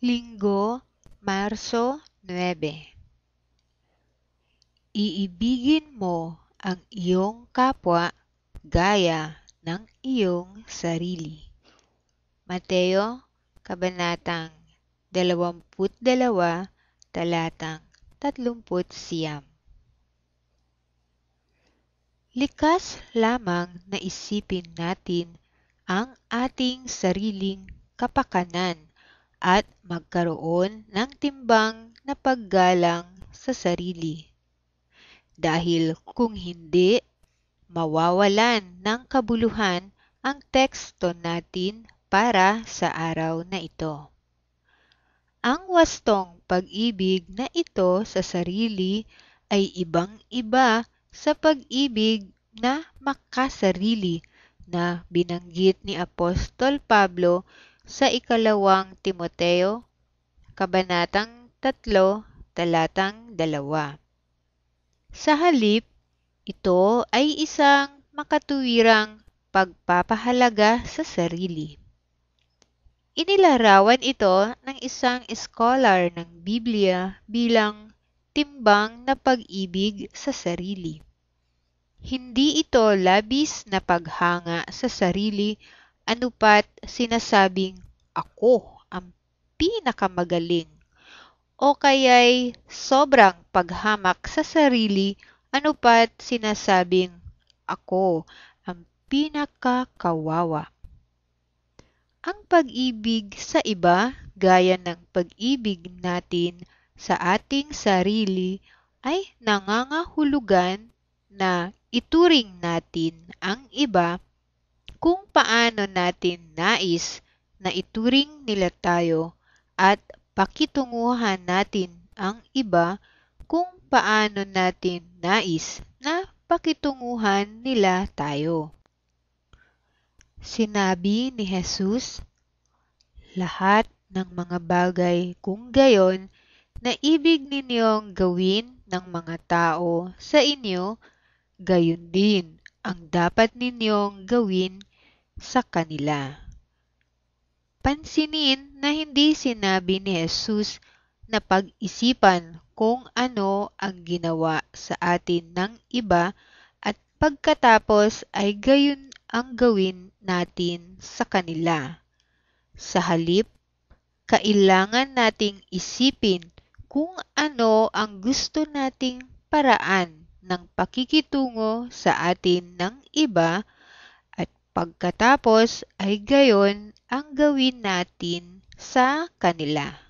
Linggo, Marso 9. Iibigin mo ang iyong kapwa gaya ng iyong sarili. Mateo, Kabanatang 22, talatang 39. Likas lamang na isipin natin ang ating sariling kapakanan at magkaroon ng timbang na paggalang sa sarili. Dahil kung hindi, mawawalan ng kabuluhan ang teksto natin para sa araw na ito. Ang wastong pag-ibig na ito sa sarili ay ibang-iba sa pag-ibig na makasarili na binanggit ni Apostol Pablo sa 2 Timoteo, Kabanatang 3, talatang 2. Sa halip, ito ay isang makatuwirang pagpapahalaga sa sarili. Inilarawan ito ng isang scholar ng Biblia bilang timbang na pag-ibig sa sarili. Hindi ito labis na paghanga sa sarili anupat sinasabing ako ang pinakamagaling o kaya'y sobrang paghamak sa sarili anupat sinasabing ako ang pinakakawawa. Ang pag-ibig sa iba, gaya ng pag-ibig natin sa ating sarili, ay nangangahulugan na ituring natin ang iba kung paano natin nais na ituring nila tayo at pakitunguhan natin ang iba kung paano natin nais na pakitunguhan nila tayo. Sinabi ni Jesus, lahat ng mga bagay kung gayon na ibig ninyong gawin ng mga tao sa inyo, gayon din ang dapat ninyong gawin sa kanila. Pansinin na hindi sinabi ni Jesus na pag-isipan kung ano ang ginawa sa atin ng iba at pagkatapos ay gayon ang gawin natin sa kanila. Sa halip, kailangan nating isipin kung ano ang gusto nating paraan ng pakikitungo sa atin ng iba at pagkatapos ay gayon ang gawin natin sa kanila.